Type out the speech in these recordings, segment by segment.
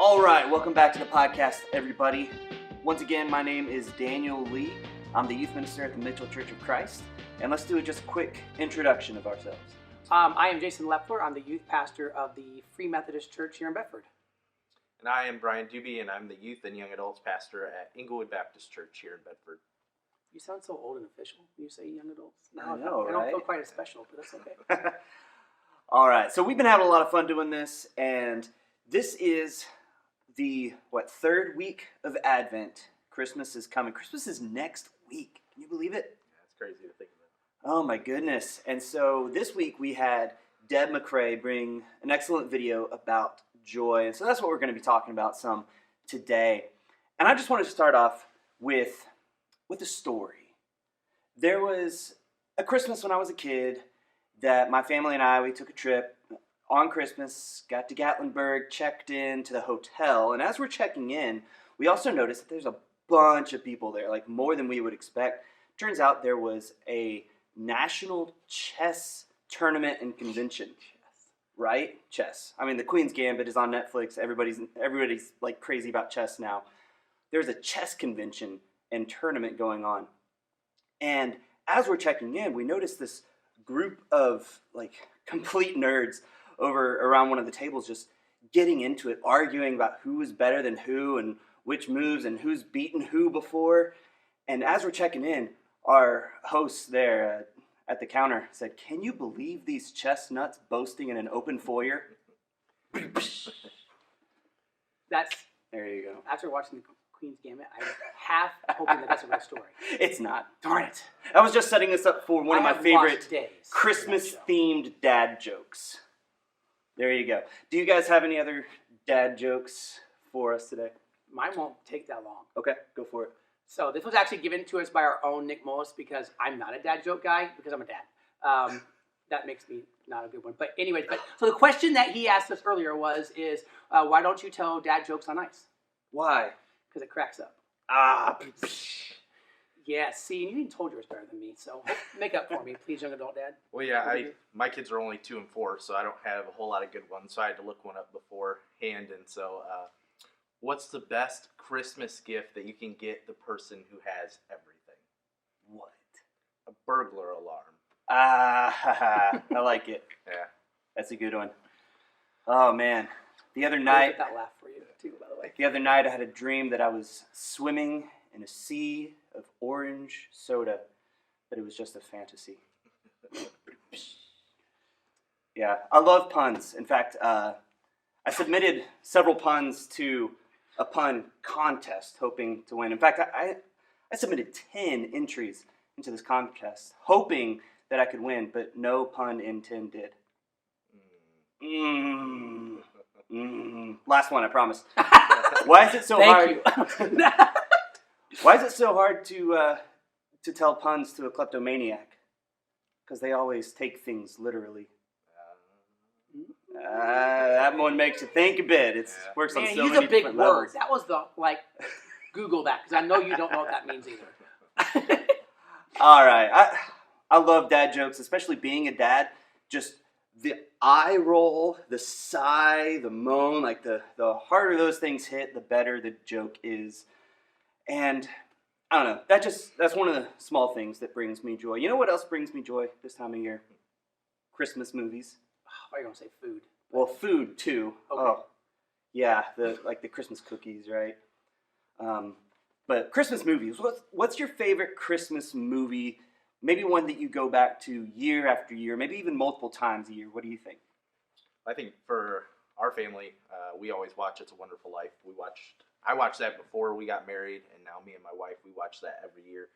All right, welcome back to the podcast, everybody. Once again, my name is Daniel Lee. I'm the youth minister at the Mitchell Church of Christ, and let's do just a quick introduction of ourselves. I am Jason Lepler. I'm the youth pastor of the Free Methodist Church here in Bedford. And I am Brian Doobie, and I'm the youth and young adults pastor at Inglewood Baptist Church here in Bedford. You sound so old and official when you say young adults. I know, I don't feel quite as special, but that's okay. All right, so we've been having a lot of fun doing this, and this is the, third week of Advent. Christmas is coming. Christmas is next week. Can you believe it? Yeah, it's crazy to think of it. Oh, my goodness. And so this week we had Deb McCrae bring an excellent video about joy. And so that's what we're going to be talking about some today. And I just wanted to start off with a story. There was a Christmas when I was a kid that my family and we took a trip on Christmas, got to Gatlinburg, checked in to the hotel. And as we're checking in, we also noticed that there's a bunch of people there, like more than we would expect. Turns out there was a national chess tournament and convention. Right? Chess. I mean, the Queen's Gambit is on Netflix. Everybody's like crazy about chess now. There's a chess convention and tournament going on. And as we're checking in, we noticed this group of like complete nerds over around one of the tables just getting into it, arguing about who was better than who and which moves and who's beaten who before. And as we're checking in, our host there at the counter said, "Can you believe these chestnuts boasting in an open foyer?" There you go. After watching the Queen's Gambit, I'm half hoping that that's a real story. It's not. Darn it. I was just setting this up for one of my favorite Christmas-themed dad jokes. There you go. Do you guys have any other dad jokes for us today? Mine won't take that long. Okay, go for it. So this was actually given to us by our own Nick Mullis because I'm not a dad joke guy because I'm a dad. That makes me not a good one. But anyways, so the question that he asked us earlier was why don't you tell dad jokes on ice? Why? Because it cracks up. Yeah, see, you even told yours better than me, so make up for me, please, young adult dad. Well, yeah, my kids are only 2 and 4, so I don't have a whole lot of good ones, so I had to look one up beforehand. And so, what's the best Christmas gift that you can get the person who has everything? What? A burglar alarm. I like it. Yeah. That's a good one. Oh, man. The other night, that laugh for you, too, by the way. The other night I had a dream that I was swimming in a sea of orange soda, but it was just a fantasy. Yeah, I love puns. In fact, I submitted several puns to a pun contest, hoping to win. In fact, I submitted 10 entries into this contest, hoping that I could win, but no pun intended. Last one, I promise. Why is it so hard? Why is it so hard to tell puns to a kleptomaniac? Because they always take things literally. That one makes you think a bit. It works on so many different levels. Use a big word. That was Google that, because I know you don't know what that means either. All right. I love dad jokes, especially being a dad. Just the eye roll, the sigh, the moan, like the harder those things hit, the better the joke is. And I don't know, that's one of the small things that brings me joy. You know what else brings me joy this time of year? Christmas movies. Why are you going to say food? Well, food too. Okay. Oh, yeah, the Christmas cookies, right? But Christmas movies. What's your favorite Christmas movie? Maybe one that you go back to year after year, maybe even multiple times a year. What do you think? I think for our family, we always watch It's a Wonderful Life. I watched that before we got married, and now me and my wife, we watch that every year.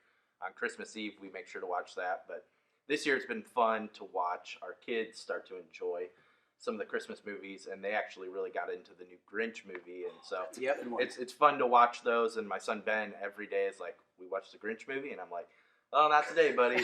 On Christmas Eve, we make sure to watch that. But this year, it's been fun to watch our kids start to enjoy some of the Christmas movies, and they actually really got into the new Grinch movie. And so it's fun to watch those. And my son Ben every day is like, "We watched the Grinch movie," and I'm like, "Oh, not today, buddy."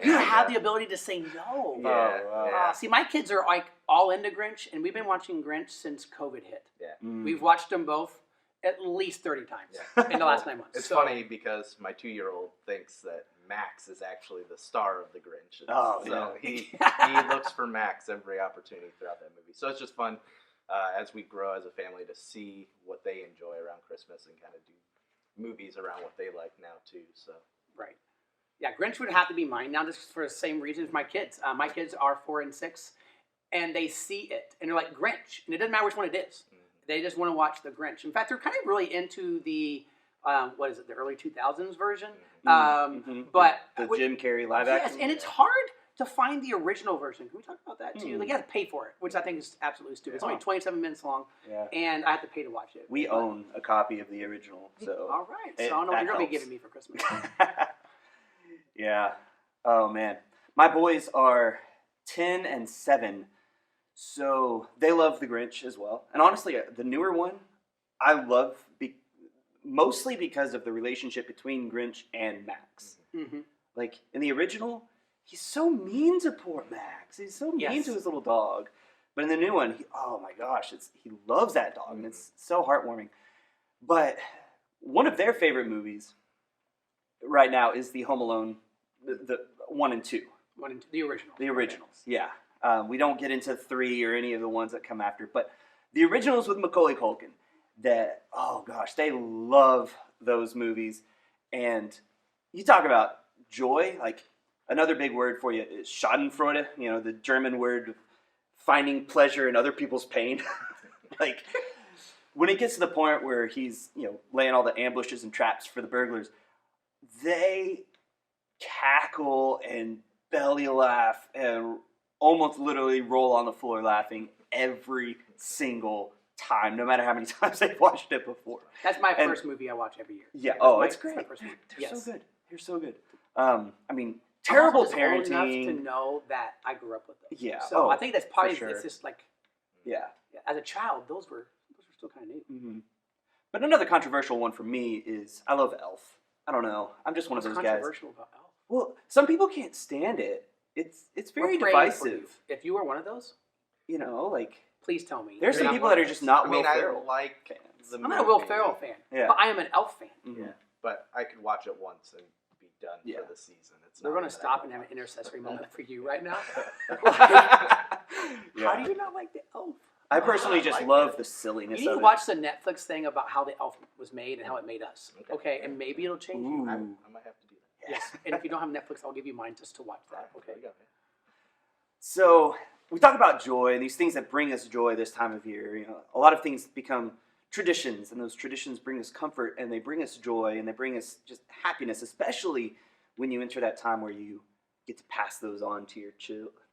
You have the ability to say no. Yeah. See, my kids are like all into Grinch, and we've been watching Grinch since COVID hit. Yeah. We've watched them both at least 30 times in the last 9 months. It's funny because my 2-year-old thinks that Max is actually the star of the Grinch. Oh, so no. he looks for Max every opportunity throughout that movie. So it's just fun as we grow as a family to see what they enjoy around Christmas and kind of do movies around what they like now too. So Right. Yeah, Grinch would have to be mine now, just for the same reason as my kids. My kids are 4 and 6, and they see it, and they're like Grinch, and it doesn't matter which one it is. They just want to watch the Grinch. In fact, they're kind of really into the what is it, the early 2000s version? But the Jim Carrey live yes, action. and it's hard to find the original version. Can we talk about that too? Like, you have to pay for it, which I think is absolutely stupid. It's only 27 minutes long, and I have to pay to watch it. We own a copy of the original, so all right. So I don't know what you're gonna be giving me for Christmas. Yeah. Oh man, my boys are 10 and 7, so they love the Grinch as well. And honestly, the newer one, I love mostly because of the relationship between Grinch and Max. Like in the original, he's so mean to poor Max. He's so mean to his little dog. But in the new one, oh my gosh, he loves that dog, and it's so heartwarming. But one of their favorite movies right now is the Home Alone, the 1 and 2. 1 and 2, the original. The originals, yeah. We don't get into 3 or any of the ones that come after, but the originals with Macaulay Culkin. That, oh gosh, they love those movies. And you talk about joy, like another big word for you is Schadenfreude, the German word finding pleasure in other people's pain. Like when it gets to the point where he's, laying all the ambushes and traps for the burglars, they cackle and belly laugh and almost literally roll on the floor laughing every single time, no matter how many times they've watched it before. That's my first movie I watch every year. Yeah. It's great. They're so good. They're so good. I mean, terrible parenting. I'm old enough to know that I grew up with them. Yeah. So I think that's probably it's just like. Yeah. As a child, those were still kind of neat. But another controversial one for me is I love Elf. I don't know. I'm just one of those guys. Controversial about Elf? Well, some people can't stand it. It's very divisive. If you were one of those, like. Please tell me. There's some people that are just not Will Ferrell. I'm not a Will Ferrell fan, but I am an Elf fan. Yeah, but I could watch it once and be done for the season. We're going to stop and have an intercessory moment for you right now. How do you not like the Elf? I personally just love the silliness of it. You need to watch the Netflix thing about how the Elf was made and how it made us. Okay, and maybe it'll change you. I might have to do that. Yes, and if you don't have Netflix, I'll give you mine just to watch that. Okay. So we talk about joy and these things that bring us joy this time of year. A lot of things become traditions, and those traditions bring us comfort, and they bring us joy, and they bring us just happiness, especially when you enter that time where you get to pass those on to your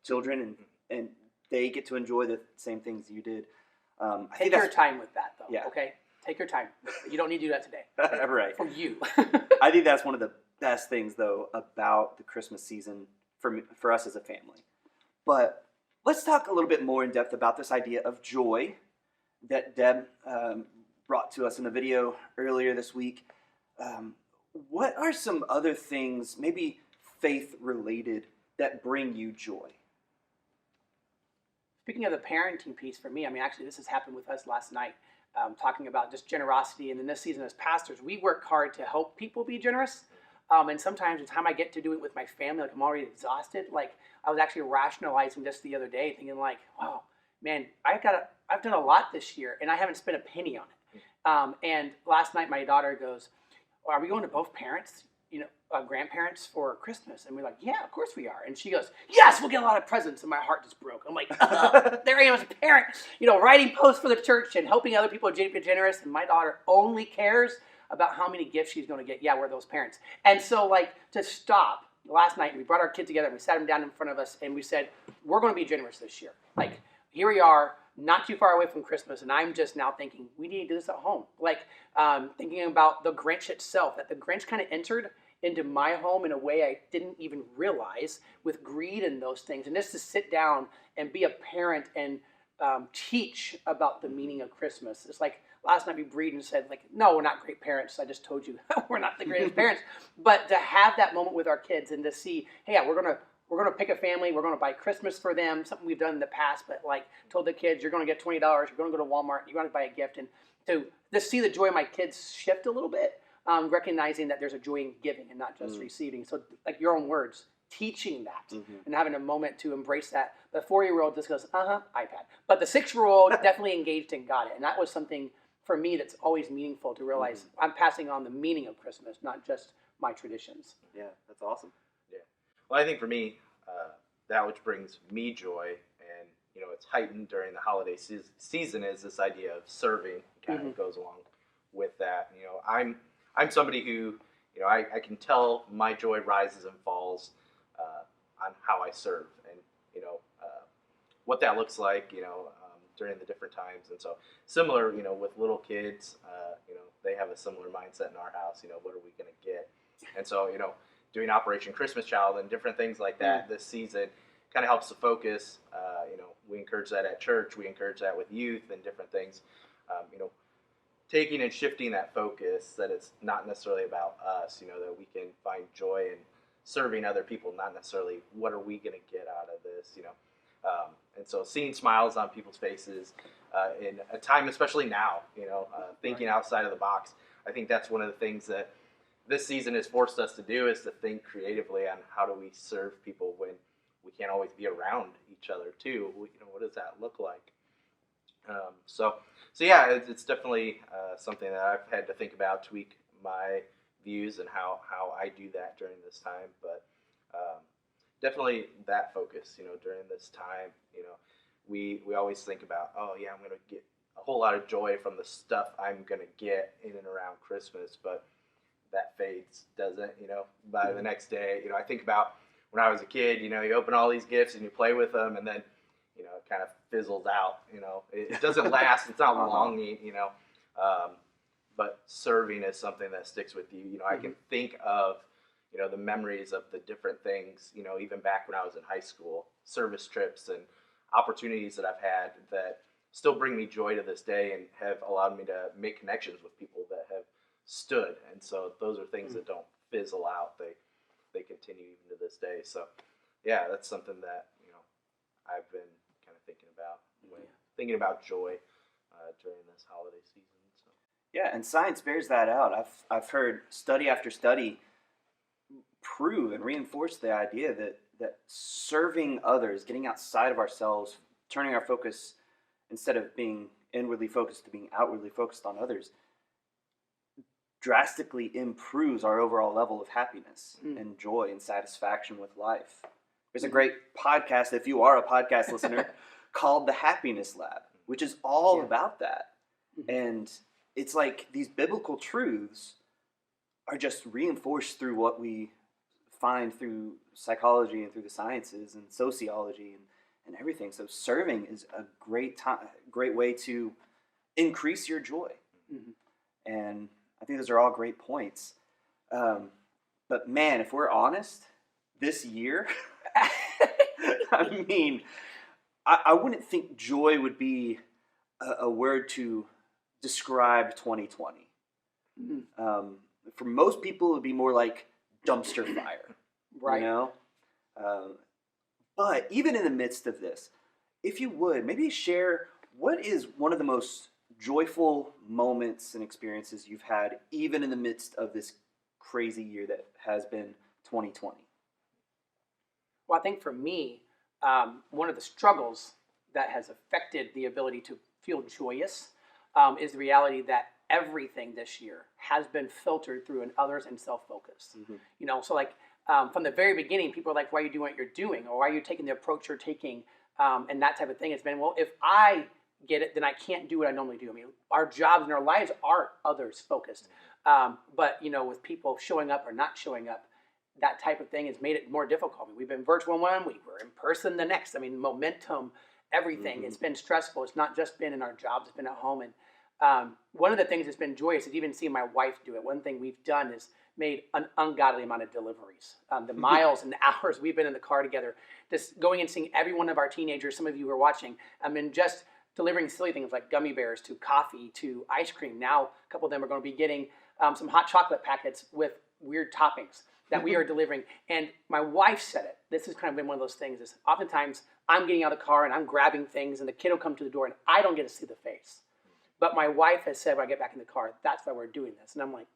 children, and they get to enjoy the same things you did. Take your time with that, though. Yeah. Okay. Take your time. You don't need to do that today. Right. From you. I think that's one of the best things, though, about the Christmas season for us as a family. But let's talk a little bit more in depth about this idea of joy that Deb brought to us in the video earlier this week. What are some other things, maybe faith-related, that bring you joy? Speaking of the parenting piece for me, actually this has happened with us last night, talking about just generosity. And in this season as pastors, we work hard to help people be generous. And sometimes the time I get to do it with my family, like I'm already exhausted. Like I was actually rationalizing just the other day, thinking like, wow, man, I've done a lot this year and I haven't spent a penny on it. And last night my daughter goes, are we going to both parents, grandparents for Christmas? And we're like, yeah, of course we are. And she goes, yes, we'll get a lot of presents. And my heart just broke. I'm like, there I am as a parent, writing posts for the church and helping other people be generous. And my daughter only cares about how many gifts she's going to get. Yeah, we're those parents. And so to stop, last night we brought our kids together, we sat them down in front of us, and we said, we're going to be generous this year. Like, here we are, not too far away from Christmas, and I'm just now thinking, we need to do this at home. Like, thinking about the Grinch itself, that the Grinch kind of entered into my home in a way I didn't even realize, with greed and those things. And just to sit down and be a parent and teach about the meaning of Christmas. It's like, last night we breathed and said, no, we're not great parents. I just told you we're not the greatest parents. But to have that moment with our kids and to see, hey, yeah, we're gonna pick a family. We're gonna buy Christmas for them. Something we've done in the past, but told the kids, you're gonna get $20. You're gonna go to Walmart. You're gonna buy a gift, and to see the joy of my kids shift a little bit, recognizing that there's a joy in giving and not just receiving. So, like your own words, teaching that Mm-hmm. and having a moment to embrace that. The 4-year-old just goes, iPad. But the 6-year-old definitely engaged and got it. And that was something for me that's always meaningful to realize I'm passing on the meaning of Christmas, not just my traditions. Yeah, that's awesome. Yeah. Well, I think for me, that which brings me joy, and it's heightened during the holiday season, is this idea of serving. Kind of goes along with that. I'm somebody who, I can tell my joy rises and falls on how I serve, and what that looks like, during the different times. And so similar, with little kids, they have a similar mindset in our house. What are we going to get? And so, doing Operation Christmas Child and different things like that this season kind of helps to focus. We encourage that at church. We encourage that with youth and different things. Taking and shifting that focus, that it's not necessarily about us, that we can find joy in serving other people, not necessarily what are we going to get out of this, and so seeing smiles on people's faces in a time, especially now, thinking outside of the box. I think that's one of the things that this season has forced us to do, is to think creatively on how do we serve people when we can't always be around each other too. What does that look like? So yeah, it's definitely something that I've had to think about, tweak my views and how I do that during this time. But definitely that focus, during this time, we always think about, oh yeah, I'm going to get a whole lot of joy from the stuff I'm going to get in and around Christmas, but that fades, doesn't, by the next day. I think about when I was a kid, you open all these gifts and you play with them, and then, it kind of fizzles out, it doesn't last. It's not longing, but serving is something that sticks with you. I can think of, the memories of the different things, even back when I was in high school, service trips and opportunities that I've had that still bring me joy to this day and have allowed me to make connections with people that have stood. And so those are things that don't fizzle out. They continue even to this day. So yeah, that's something that, I've been kind of thinking about when thinking about joy during this holiday season. So. Yeah, and science bears that out. I've heard study after study prove and reinforce the idea that serving others, getting outside of ourselves, turning our focus, instead of being inwardly focused to being outwardly focused on others, drastically improves our overall level of happiness and joy and satisfaction with life. There's a great podcast, if you are a podcast listener, called The Happiness Lab, which is all about that. And it's like these biblical truths are just reinforced through what we find through psychology and through the sciences and sociology and everything. So serving is a great way to increase your joy. And I think those are all great points. But man, if we're honest, this year, I mean, I wouldn't think joy would be a word to describe 2020. For most people, it would be more like dumpster fire, Right? But even in the midst of this, if you would, maybe share what is one of the most joyful moments and experiences you've had, even in the midst of this crazy year that has been 2020. Well, I think for me, one of the struggles that has affected the ability to feel joyous is the reality that everything this year has been filtered through an others and self-focus. So like from the very beginning, people are like, why are you doing what you're doing? Or why are you taking the approach you're taking? And that type of thing. It's been, well, if I get it, then I can't do what I normally do. I mean, our jobs and our lives are others focused. But, with people showing up or not showing up, that type of thing has made it more difficult. I mean, we've been virtual one week, we're in person the next. I mean, momentum, everything. It's been stressful. It's not just been in our jobs, it's been at home. And one of the things that's been joyous is even seeing my wife do it. One thing we've done is made an ungodly amount of deliveries. The miles and the hours we've been in the car together, just going and seeing every one of our teenagers, some of you who are watching, just delivering silly things like gummy bears to coffee to ice cream. Now, a couple of them are going to be getting some hot chocolate packets with weird toppings that we are delivering. And my wife said it. This has kind of been one of those things is oftentimes I'm getting out of the car and I'm grabbing things and the kid will come to the door and I don't get to see the face. But my wife has said when I get back in the car, that's why we're doing this. And I'm like,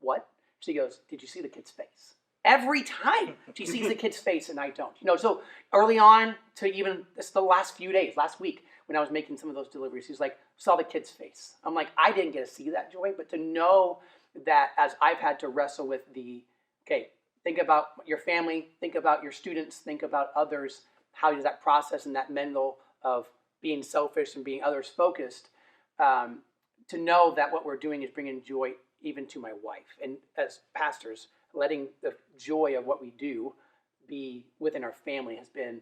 what? She goes, did you see the kid's face? every time she sees the kid's face and I don't. So early on to even the last few days, last week, when I was making some of those deliveries, he's like, saw the kid's face. I'm like, I didn't get to see that joy, but to know that as I've had to wrestle with think about your family, think about your students, think about others, how does that process and that mental of being selfish and being others focused, to know that what we're doing is bringing joy even to my wife. And as pastors, letting the joy of what we do be within our family has been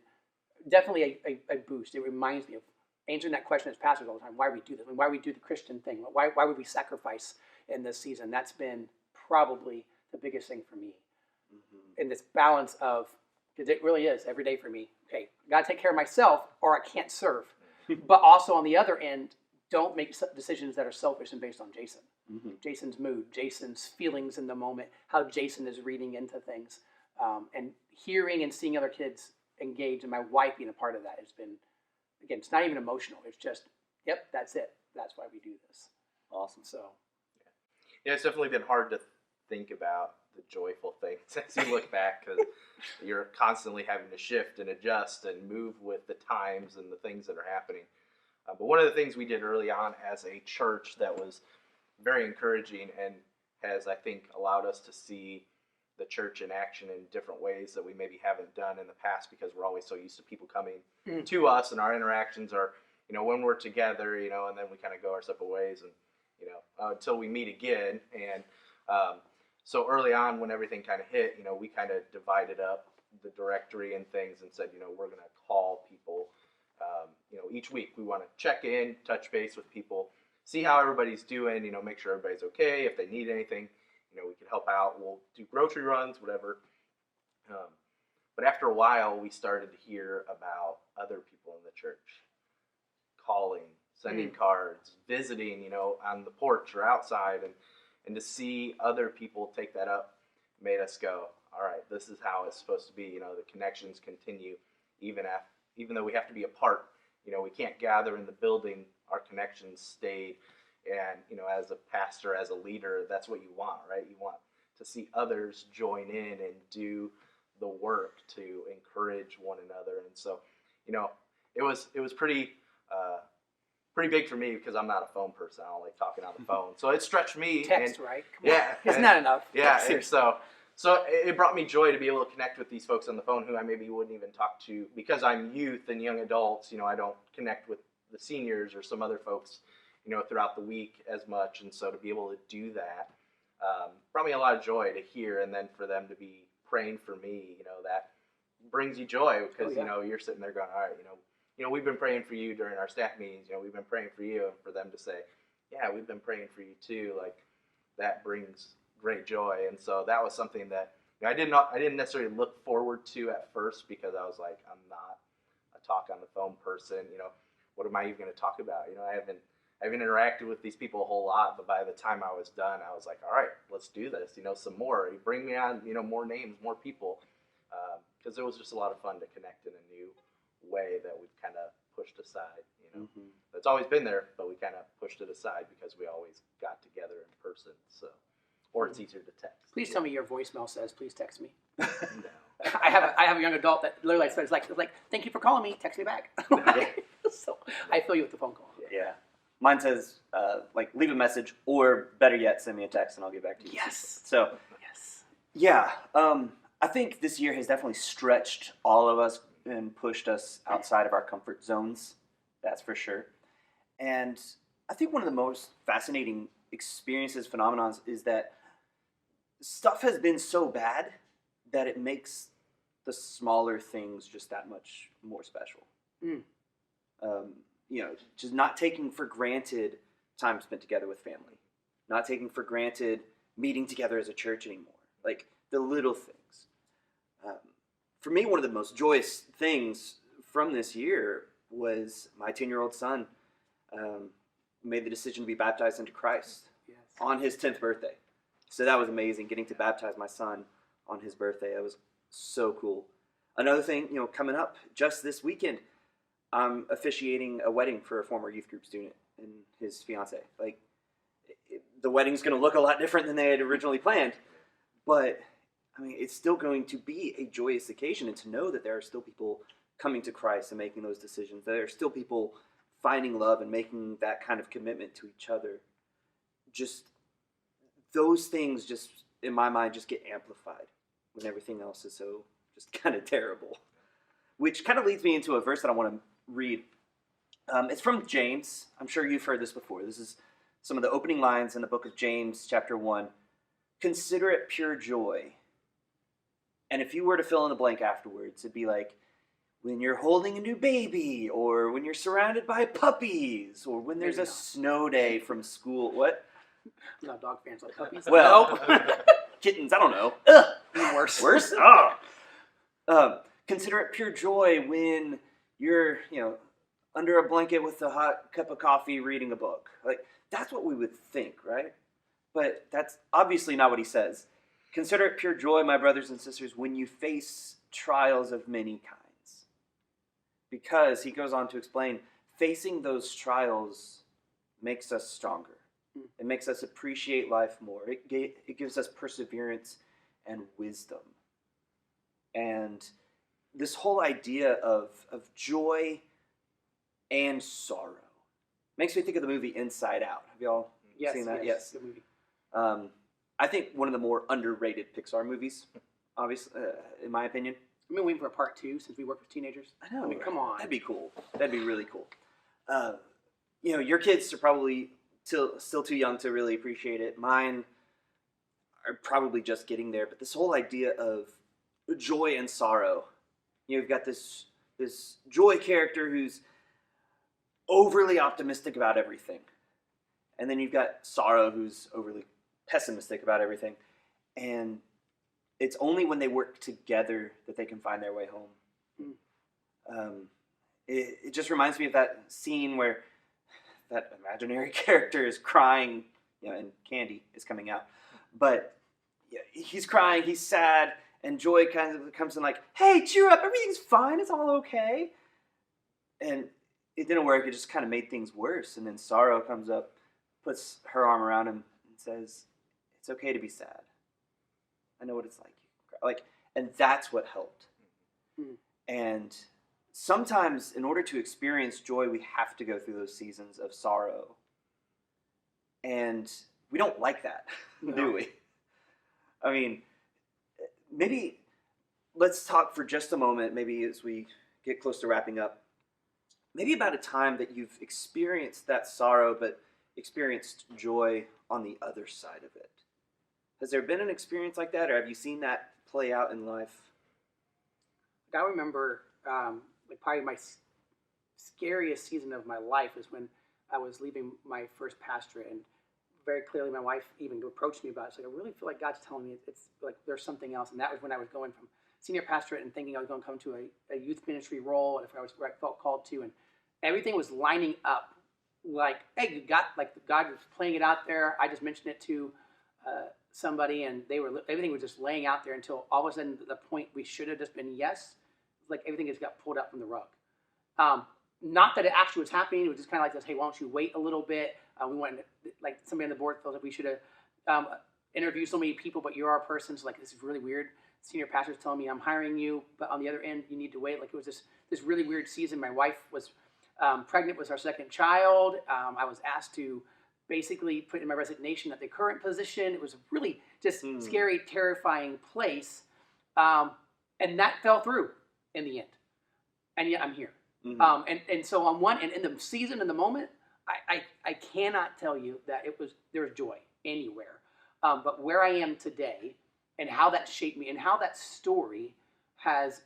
definitely a boost. It reminds me of answering that question as pastors all the time, why we do this, and why we do the Christian thing, why would we sacrifice in this season? That's been probably the biggest thing for me. In this balance of, because it really is every day for me, okay, I got to take care of myself or I can't serve. But also on the other end, don't make decisions that are selfish and based on Jason. Jason's mood, Jason's feelings in the moment, how Jason is reading into things. And hearing and seeing other kids engage, and my wife being a part of that has been, again, it's not even emotional. It's just, yep, that's it. That's why we do this. Awesome. So, Yeah, it's definitely been hard to think about the joyful things as you look back, because you're constantly having to shift and adjust and move with the times and the things that are happening. But one of the things we did early on as a church that was very encouraging and has, I think, allowed us to see the church in action in different ways that we maybe haven't done in the past, because we're always so used to people coming to us, and our interactions are, when we're together, and then we kind of go our separate ways, and until we meet again. And so early on, when everything kind of hit, we kind of divided up the directory and things and said, we're going to call people, each week. We want to check in, touch base with people, see how everybody's doing, make sure everybody's okay. If they need anything, we can help out. We'll do grocery runs, whatever. But after a while, we started to hear about other people in the church calling, sending cards, visiting, on the porch or outside, and to see other people take that up made us go, all right, this is how it's supposed to be. The connections continue even though we have to be apart. We can't gather in the building. Our connections stayed. And, as a pastor, as a leader, that's what you want, right? You want to see others join in and do the work to encourage one another. And so, it was pretty big for me, because I'm not a phone person. I don't like talking on the phone. So it stretched me. Text, and, right? Come yeah. on. It's not enough. Yeah. And so it brought me joy to be able to connect with these folks on the phone who I maybe wouldn't even talk to, because I'm youth and young adults. I don't connect with the seniors or some other folks, throughout the week as much. And so to be able to do that brought me a lot of joy to hear, and then for them to be praying for me, that brings you joy, because, you're sitting there going, all right, we've been praying for you during our staff meetings, we've been praying for you, and for them to say, yeah, we've been praying for you too, like, that brings great joy. And so that was something that I didn't necessarily look forward to at first, because I was like, I'm not a talk on the phone person, what am I even going to talk about? I haven't interacted with these people a whole lot, but by the time I was done, I was like, all right, let's do this, some more. You bring me on, more names, more people, because it was just a lot of fun to connect in a new way that we've kind of pushed aside, It's always been there, but we kind of pushed it aside because we always got together in person, so, or it's easier to text. Please tell me your voicemail says, please text me. No. I have a young adult that literally says, like, thank you for calling me, text me back. So I feel you with the phone call. Yeah. Mine says, leave a message, or better yet, send me a text and I'll get back to you. Yes. So, yes. Yeah, I think this year has definitely stretched all of us and pushed us outside of our comfort zones. That's for sure. And I think one of the most fascinating experiences, phenomenons, is that stuff has been so bad that it makes the smaller things just that much more special. Just not taking for granted time spent together with family, not taking for granted meeting together as a church anymore, like the little things. For me, one of the most joyous things from this year was my 10-year-old son made the decision to be baptized into Christ on his 10th birthday. So that was amazing, getting to baptize my son on his birthday. That was so cool. Another thing, coming up just this weekend, I'm officiating a wedding for a former youth group student and his fiance. The wedding's going to look a lot different than they had originally planned, but I mean, it's still going to be a joyous occasion, and to know that there are still people coming to Christ and making those decisions, that there are still people finding love and making that kind of commitment to each other. Just those things just, in my mind, just get amplified when everything else is so just kind of terrible. Which kind of leads me into a verse that I want to read. It's from James. I'm sure you've heard this before. This is some of the opening lines in the book of James, chapter 1. Consider it pure joy. And if you were to fill in the blank afterwards, it'd be like, when you're holding a new baby, or when you're surrounded by puppies, or when there's a snow day from school. What? I'm not dog fans like puppies. Well, kittens, I don't know. Ugh. Worse. Worse? Oh. Consider it pure joy when you're, under a blanket with a hot cup of coffee reading a book. Like, that's what we would think, right? But that's obviously not what he says. Consider it pure joy, my brothers and sisters, when you face trials of many kinds. Because, he goes on to explain, facing those trials makes us stronger. It makes us appreciate life more. It gives us perseverance and wisdom. And this whole idea of joy and sorrow makes me think of the movie Inside Out. Have y'all seen that? Yes. Good movie. I think one of the more underrated Pixar movies, obviously, in my opinion. I've been waiting for a part 2 since we work with teenagers. I know. I mean, come on. That'd be cool. That'd be really cool. Your kids are probably still too young to really appreciate it. Mine are probably just getting there. But this whole idea of joy and sorrow. You've got this joy character who's overly optimistic about everything. And then you've got sorrow who's overly pessimistic about everything. And it's only when they work together that they can find their way home. It just reminds me of that scene where that imaginary character is crying, and candy is coming out. But he's crying, he's sad, and Joy kind of comes in like, hey, cheer up, everything's fine, it's all okay. And it didn't work, it just kind of made things worse. And then Sorrow comes up, puts her arm around him, and says, it's okay to be sad. I know what it's like. And that's what helped. And sometimes, in order to experience joy, we have to go through those seasons of sorrow. And we don't like that, do we? I mean, maybe let's talk for just a moment, maybe as we get close to wrapping up, maybe about a time that you've experienced that sorrow, but experienced joy on the other side of it. Has there been an experience like that, or have you seen that play out in life? I remember probably my scariest season of my life is when I was leaving my first pastorate, and very clearly my wife even approached me about it. She's like, I really feel like God's telling me it's like there's something else. And that was when I was going from senior pastorate and thinking I was going to come to a youth ministry role, and if I felt called to, and everything was lining up. Like, hey, you got, like, God was playing it out there. I just mentioned it to somebody, and everything was just laying out there until all of a sudden the point we should have just been yes, like everything just got pulled out from the rug. Not that it actually was happening. It was just kind of like this, hey, why don't you wait a little bit? We went, like, somebody on the board felt like we should have interviewed so many people, but you're our person. So, like, this is really weird. Senior pastor's telling me I'm hiring you, but on the other end, you need to wait. Like, it was this really weird season. My wife was pregnant with our second child. I was asked to basically put in my resignation at the current position. It was a really just scary, terrifying place. And that fell through in the end. And yet I'm here. Mm-hmm. And so on one end, in the season, in the moment, I cannot tell you that there was joy anywhere. But where I am today and how that shaped me and how that story has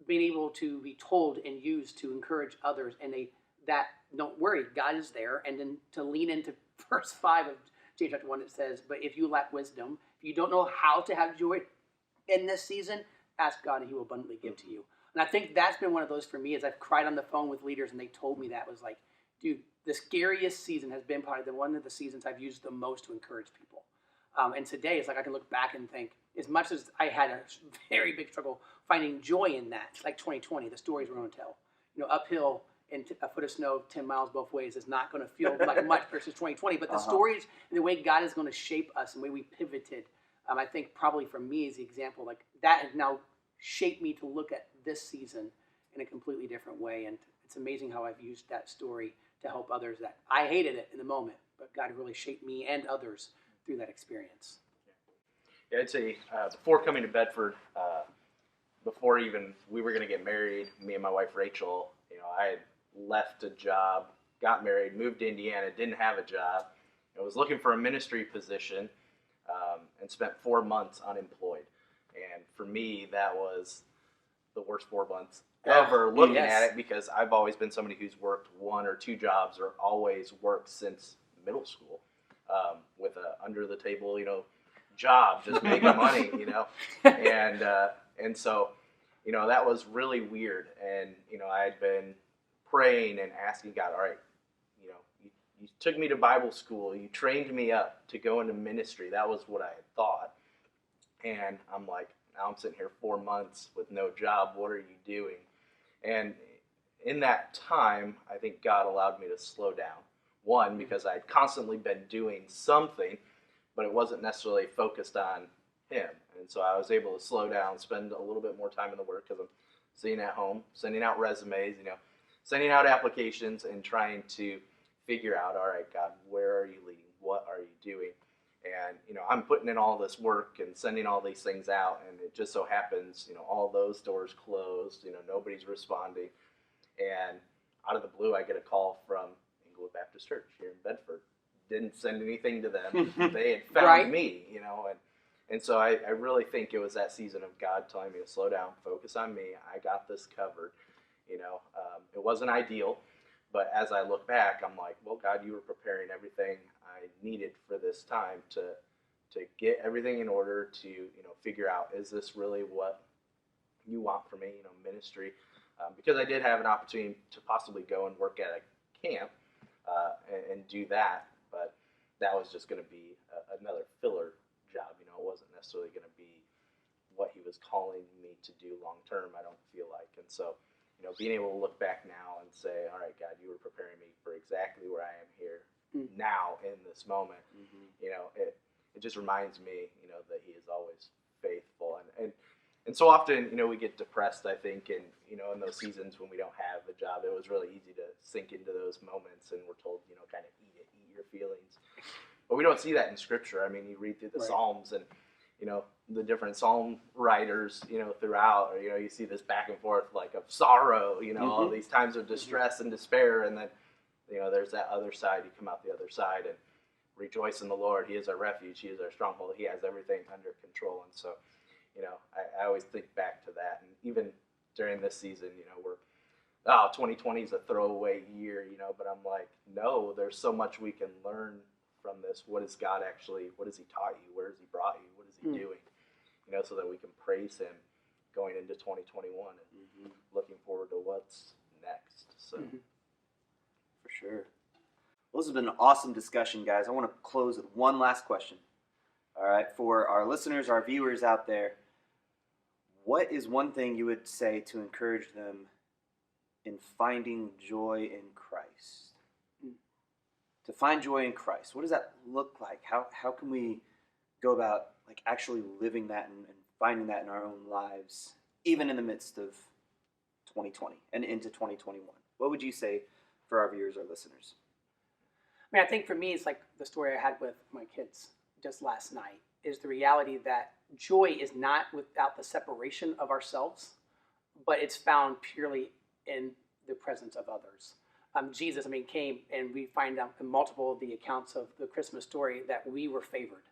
been able to be told and used to encourage others, and that don't worry, God is there. And then to lean into verse 5 of James chapter 1, it says, but if you lack wisdom, if you don't know how to have joy in this season, ask God and he will abundantly give to you. And I think that's been one of those for me, as I've cried on the phone with leaders and they told me that, was like, dude, the scariest season has been probably one of the seasons I've used the most to encourage people. And today, it's like I can look back and think, as much as I had a very big struggle finding joy in that, like 2020, the stories we're going to tell. Uphill and a foot of snow 10 miles both ways is not going to feel like much versus 2020. But the stories and the way God is going to shape us and the way we pivoted I think probably for me as the example, like that has now shaped me to look at this season in a completely different way. And it's amazing how I've used that story to help others that I hated it in the moment, but God really shaped me and others through that experience. Yeah, I'd say before coming to Bedford, before even we were going to get married, me and my wife Rachel, I had left a job, got married, moved to Indiana, didn't have a job, I was looking for a ministry position, and spent 4 months unemployed. And for me, that was the worst 4 months ever looking at it, because I've always been somebody who's worked 1 or 2 jobs, or always worked since middle school, with a under the table, job, just making money, and so, that was really weird. And I had been praying and asking God, all right, you took me to Bible school, you trained me up to go into ministry. That was what I had thought. And I'm like, now I'm sitting here 4 months with no job. What are you doing? And in that time, I think God allowed me to slow down. One, because I had constantly been doing something, but it wasn't necessarily focused on Him. And so I was able to slow down, spend a little bit more time in the Word, because I'm sitting at home, sending out resumes, sending out applications, and trying to figure out, all right, God, where are you leading? What are you doing? And, I'm putting in all this work and sending all these things out, and it just so happens, all those doors closed, nobody's responding. And out of the blue, I get a call from Inglewood Baptist Church here in Bedford. Didn't send anything to them. They had found me, and so I really think it was that season of God telling me to slow down, focus on me. I got this covered. It wasn't ideal, but as I look back, I'm like, well, God, you were preparing everything I needed for this time to get everything in order to, figure out, is this really what you want for me, ministry? Because I did have an opportunity to possibly go and work at a camp and do that, but that was just going to be another filler job. It wasn't necessarily going to be what He was calling me to do long term, I don't feel like. And so, being able to look back now and say, all right, God, you were preparing me for exactly where I am here now in this moment. It just reminds me, that He is always faithful. And so often, we get depressed, I think, and, in those seasons when we don't have a job, it was really easy to sink into those moments, and we're told, kind of eat your feelings. But we don't see that in Scripture. I mean, you read through the Psalms, and, the different Psalm writers, throughout, you see this back and forth, like, of sorrow, all these times of distress and despair, and then, there's that other side. You come out the other side and rejoice in the Lord. He is our refuge. He is our stronghold. He has everything under control. And so, I always think back to that. And even during this season, 2020 is a throwaway year, but I'm like, no, there's so much we can learn from this. What has He taught you? Where has He brought you? What is He doing? So that we can praise Him going into 2021 and looking forward to what's next. So, For sure. Well, this has been an awesome discussion, guys. I want to close with one last question. All right, for our listeners, our viewers out there, what is one thing you would say to encourage them in finding joy in Christ? To find joy in Christ, what does that look like? How can we go about actually living that and finding that in our own lives, even in the midst of 2020 and into 2021? What would you say for our viewers or listeners? I think for me, it's like the story I had with my kids just last night, is the reality that joy is not without the separation of ourselves, but it's found purely in the presence of others. Jesus, came, and we find out in multiple of the accounts of the Christmas story that we were favored.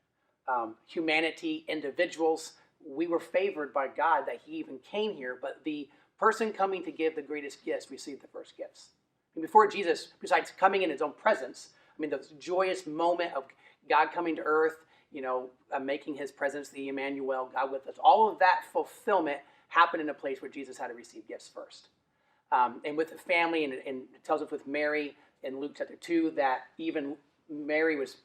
Humanity, individuals, we were favored by God that He even came here, but the person coming to give the greatest gifts received the first gifts. And before Jesus, besides coming in His own presence, the joyous moment of God coming to earth, making His presence the Emmanuel, God with us, all of that fulfillment happened in a place where Jesus had to receive gifts first. And with the family, and it tells us with Mary in Luke chapter 2 that even Mary was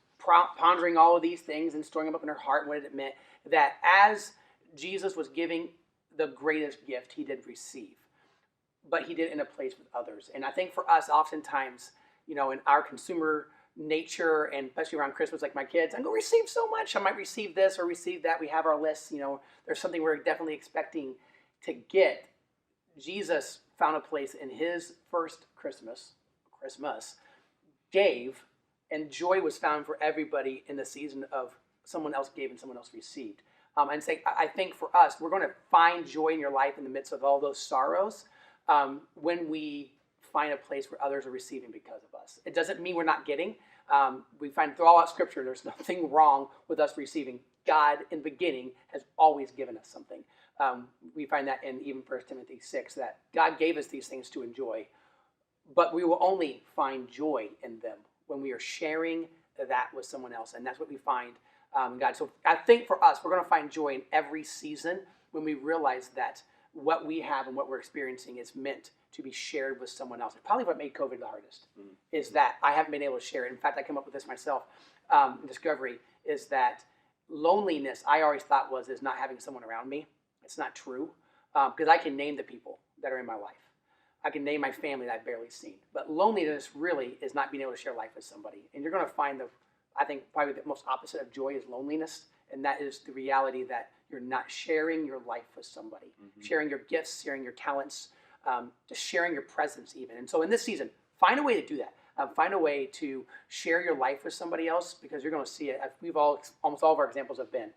pondering all of these things and storing them up in her heart and what it meant, that as Jesus was giving the greatest gift, He did receive. But He did it in a place with others. And I think for us, oftentimes, in our consumer nature, and especially around Christmas, like my kids, I'm going to receive so much. I might receive this or receive that. We have our lists. There's something we're definitely expecting to get. Jesus found a place in his first Christmas, gave, and joy was found for everybody in the season of someone else gave and someone else received. And say, I think for us, we're going to find joy in your life in the midst of all those sorrows when we find a place where others are receiving because of us. It doesn't mean we're not getting. We find throughout Scripture, there's nothing wrong with us receiving. God, in the beginning, has always given us something. We find that in even 1 Timothy 6, that God gave us these things to enjoy, but we will only find joy in them when we are sharing that with someone else. And that's what we find God. So I think for us, we're going to find joy in every season when we realize that what we have and what we're experiencing is meant to be shared with someone else. It's probably what made COVID the hardest, is that I haven't been able to share it. In fact, I came up with this myself, discovery, is that loneliness, I always thought is not having someone around me. It's not true, because I can name the people that are in my life. I can name my family that I've barely seen. But loneliness really is not being able to share life with somebody. And you're going to find I think probably the most opposite of joy is loneliness. And that is the reality that you're not sharing your life with somebody, sharing your gifts, sharing your talents, just sharing your presence even. And so in this season, find a way to do that. Find a way to share your life with somebody else, because you're going to see it. Almost all of our examples have been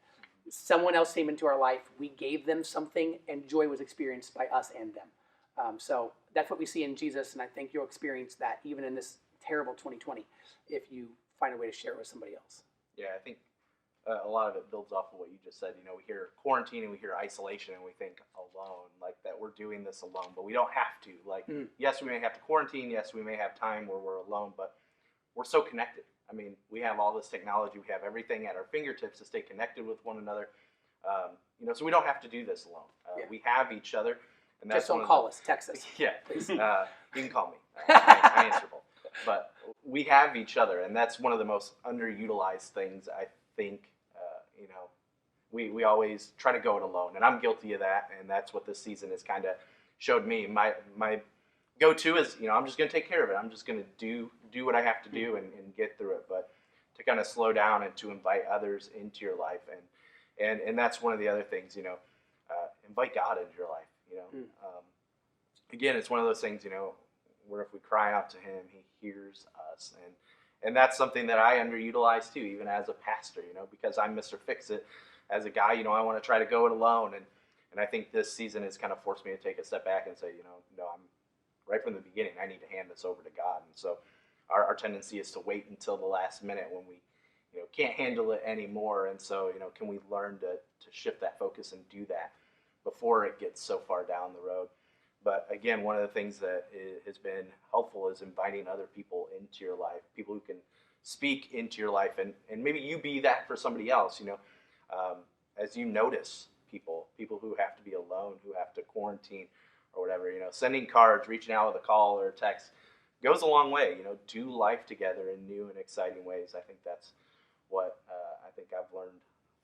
someone else came into our life, we gave them something, and joy was experienced by us and them. So that's what we see in Jesus, and I think you'll experience that even in this terrible 2020 if you find a way to share it with somebody else. Yeah, I think a lot of it builds off of what you just said. We hear quarantine and we hear isolation and we think alone, like that we're doing this alone, but we don't have to. Like, yes, we may have to quarantine. Yes, we may have time where we're alone, but we're so connected. I mean, we have all this technology. We have everything at our fingertips to stay connected with one another. So we don't have to do this alone. We have each other. And that's just don't call us, text us. Yeah, please. You can call me. I answer both. But we have each other, and that's one of the most underutilized things, I think. We always try to go it alone, and I'm guilty of that, and that's what this season has kind of showed me. My go-to is, I'm just going to take care of it. I'm just going to do what I have to do and get through it. But to kind of slow down and to invite others into your life, and that's one of the other things, invite God into your life. Again, it's one of those things, where if we cry out to Him, He hears us, and that's something that I underutilize too, even as a pastor, because I'm Mr. Fix-It. As a guy, I want to try to go it alone, and I think this season has kind of forced me to take a step back and say, no, I'm right from the beginning, I need to hand this over to God. And so our tendency is to wait until the last minute when we can't handle it anymore. And so can we learn to shift that focus and do that before it gets so far down the road. But again, one of the things that has been helpful is inviting other people into your life, people who can speak into your life, and maybe you be that for somebody else. As you notice people who have to be alone, who have to quarantine or whatever, sending cards, reaching out with a call or a text goes a long way. Do life together in new and exciting ways. I think that's what I think I've learned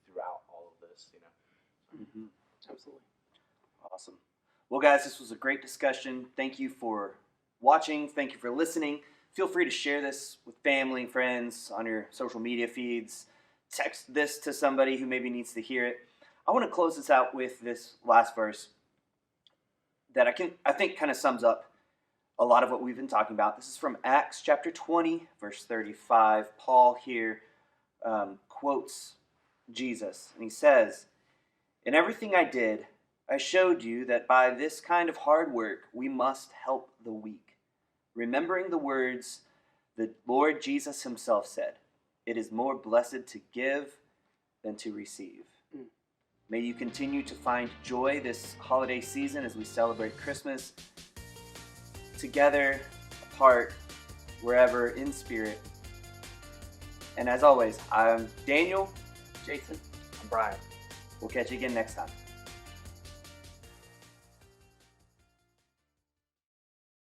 throughout all of this. Absolutely. Awesome. Well, guys, this was a great discussion. Thank you for watching. Thank you for listening. Feel free to share this with family and friends on your social media feeds. Text this to somebody who maybe needs to hear it. I want to close this out with this last verse that I think kind of sums up a lot of what we've been talking about. This is from Acts chapter 20, verse 35. Paul here quotes Jesus, and he says, "In everything I did, I showed you that by this kind of hard work we must help the weak, remembering the words the Lord Jesus himself said, 'It is more blessed to give than to receive.'" May you continue to find joy this holiday season as we celebrate Christmas together, apart, wherever, in spirit. And as always, I'm Daniel. Jason. I'm Bryan. We'll catch you again next time.